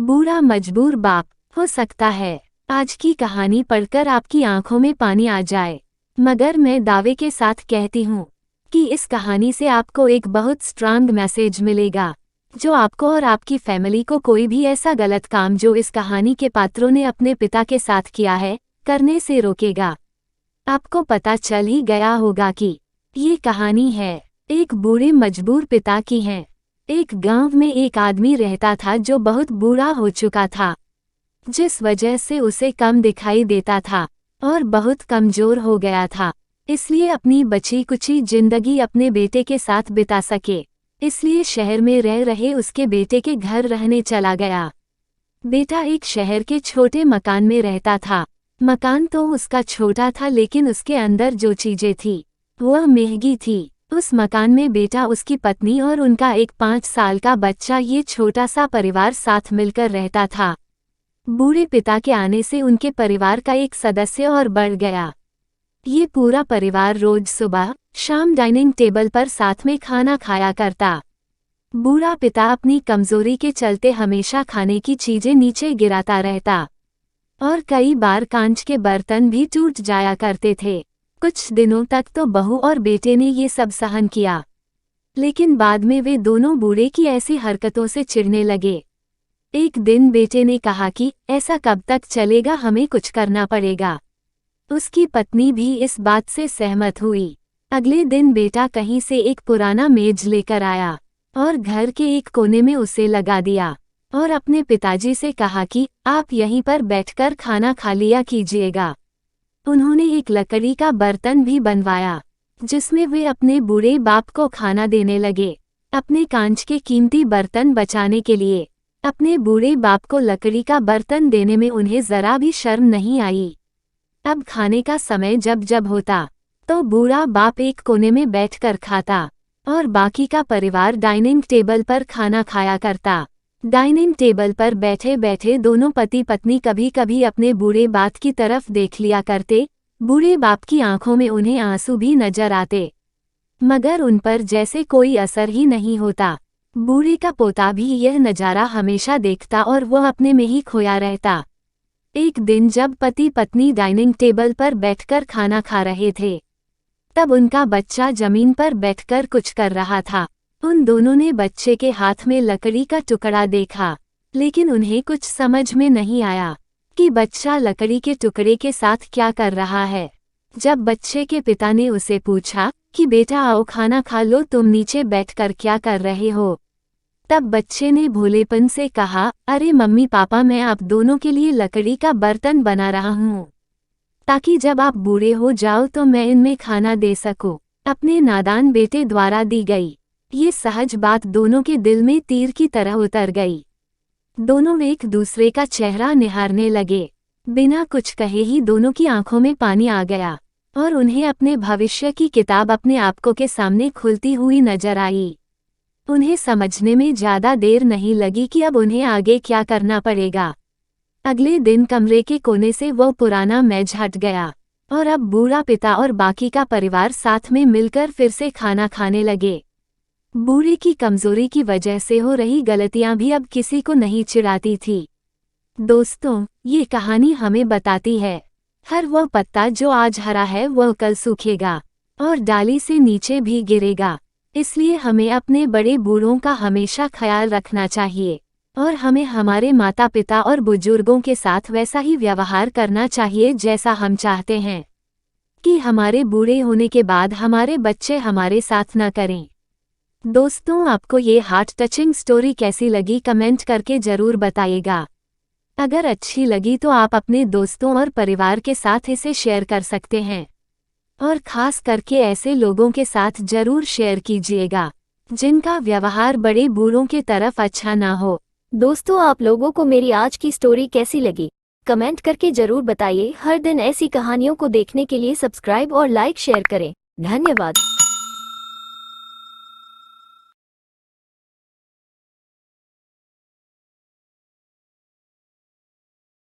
बूढ़ा मजबूर बाप। हो सकता है आज की कहानी पढ़कर आपकी आंखों में पानी आ जाए, मगर मैं दावे के साथ कहती हूँ कि इस कहानी से आपको एक बहुत स्ट्रांग मैसेज मिलेगा, जो आपको और आपकी फैमिली को कोई भी ऐसा गलत काम जो इस कहानी के पात्रों ने अपने पिता के साथ किया है, करने से रोकेगा। आपको पता चल ही गया होगा कि ये कहानी है एक बूढ़े मजबूर पिता की है। एक गांव में एक आदमी रहता था जो बहुत बूढ़ा हो चुका था, जिस वजह से उसे कम दिखाई देता था और बहुत कमजोर हो गया था। इसलिए अपनी बची कुची जिंदगी अपने बेटे के साथ बिता सके, इसलिए शहर में रह रहे उसके बेटे के घर रहने चला गया। बेटा एक शहर के छोटे मकान में रहता था। मकान तो उसका छोटा था, लेकिन उसके अंदर जो चीजें थी वह महंगी थी। उस मकान में बेटा, उसकी पत्नी और उनका एक 5 साल का बच्चा, ये छोटा सा परिवार साथ मिलकर रहता था। बूढ़े पिता के आने से उनके परिवार का एक सदस्य और बढ़ गया। ये पूरा परिवार रोज सुबह शाम डाइनिंग टेबल पर साथ में खाना खाया करता। बूढ़ा पिता अपनी कमजोरी के चलते हमेशा खाने की चीजें नीचे गिराता रहता और कई बार कांच के बर्तन भी टूट जाया करते थे। कुछ दिनों तक तो बहू और बेटे ने ये सब सहन किया, लेकिन बाद में वे दोनों बूढ़े की ऐसी हरकतों से चिढ़ने लगे। एक दिन बेटे ने कहा कि ऐसा कब तक चलेगा, हमें कुछ करना पड़ेगा। उसकी पत्नी भी इस बात से सहमत हुई। अगले दिन बेटा कहीं से एक पुराना मेज लेकर आया और घर के एक कोने में उसे लगा दिया और अपने पिताजी से कहा कि आप यहीं पर बैठकर खाना खा लिया कीजिएगा। उन्होंने एक लकड़ी का बर्तन भी बनवाया जिसमें वे अपने बूढ़े बाप को खाना देने लगे। अपने कांच के कीमती बर्तन बचाने के लिए अपने बूढ़े बाप को लकड़ी का बर्तन देने में उन्हें जरा भी शर्म नहीं आई। अब खाने का समय जब जब होता तो बूढ़ा बाप एक कोने में बैठकर खाता और बाकी का परिवार डाइनिंग टेबल पर खाना खाया करता। डाइनिंग टेबल पर बैठे बैठे दोनों पति पत्नी कभी कभी अपने बूढ़े बाप की तरफ देख लिया करते। बूढ़े बाप की आंखों में उन्हें आंसू भी नजर आते, मगर उन पर जैसे कोई असर ही नहीं होता। बूढ़े का पोता भी यह नज़ारा हमेशा देखता और वह अपने में ही खोया रहता। एक दिन जब पति पत्नी डाइनिंग टेबल पर बैठकर खाना खा रहे थे, तब उनका बच्चा जमीन पर बैठकर कुछ कर रहा था। उन दोनों ने बच्चे के हाथ में लकड़ी का टुकड़ा देखा, लेकिन उन्हें कुछ समझ में नहीं आया कि बच्चा लकड़ी के टुकड़े के साथ क्या कर रहा है। जब बच्चे के पिता ने उसे पूछा कि बेटा आओ खाना खा लो, तुम नीचे बैठकर क्या कर रहे हो, तब बच्चे ने भोलेपन से कहा, अरे मम्मी पापा, मैं आप दोनों के लिए लकड़ी का बर्तन बना रहा हूँ ताकि जब आप बूढ़े हो जाओ तो मैं इनमें खाना दे सकूं। अपने नादान बेटे द्वारा दी गई ये सहज बात दोनों के दिल में तीर की तरह उतर गई। दोनों एक दूसरे का चेहरा निहारने लगे। बिना कुछ कहे ही दोनों की आंखों में पानी आ गया और उन्हें अपने भविष्य की किताब अपने आपको के सामने खुलती हुई नजर आई। उन्हें समझने में ज्यादा देर नहीं लगी कि अब उन्हें आगे क्या करना पड़ेगा। अगले दिन कमरे के कोने से वो पुराना मेज हट गया और अब बूढ़ा पिता और बाकी का परिवार साथ में मिलकर फिर से खाना खाने लगे। बूढ़े की कमजोरी की वजह से हो रही गलतियां भी अब किसी को नहीं चिढ़ाती थी। दोस्तों, ये कहानी हमें बताती है, हर वह पत्ता जो आज हरा है वह कल सूखेगा और डाली से नीचे भी गिरेगा। इसलिए हमें अपने बड़े बूढ़ों का हमेशा ख्याल रखना चाहिए और हमें हमारे माता पिता और बुजुर्गों के साथ वैसा ही व्यवहार करना चाहिए जैसा हम चाहते हैं कि हमारे बूढ़े होने के बाद हमारे बच्चे हमारे साथ न करें। दोस्तों, आपको ये हार्ट टचिंग स्टोरी कैसी लगी कमेंट करके ज़रूर बताइएगा। अगर अच्छी लगी तो आप अपने दोस्तों और परिवार के साथ इसे शेयर कर सकते हैं और ख़ास करके ऐसे लोगों के साथ ज़रूर शेयर कीजिएगा जिनका व्यवहार बड़े बूढ़ों के तरफ अच्छा ना हो। दोस्तों, आप लोगों को मेरी आज की स्टोरी कैसी लगी कमेंट करके ज़रूर बताइए। हर दिन ऐसी कहानियों को देखने के लिए सब्सक्राइब और लाइक शेयर करें। धन्यवाद।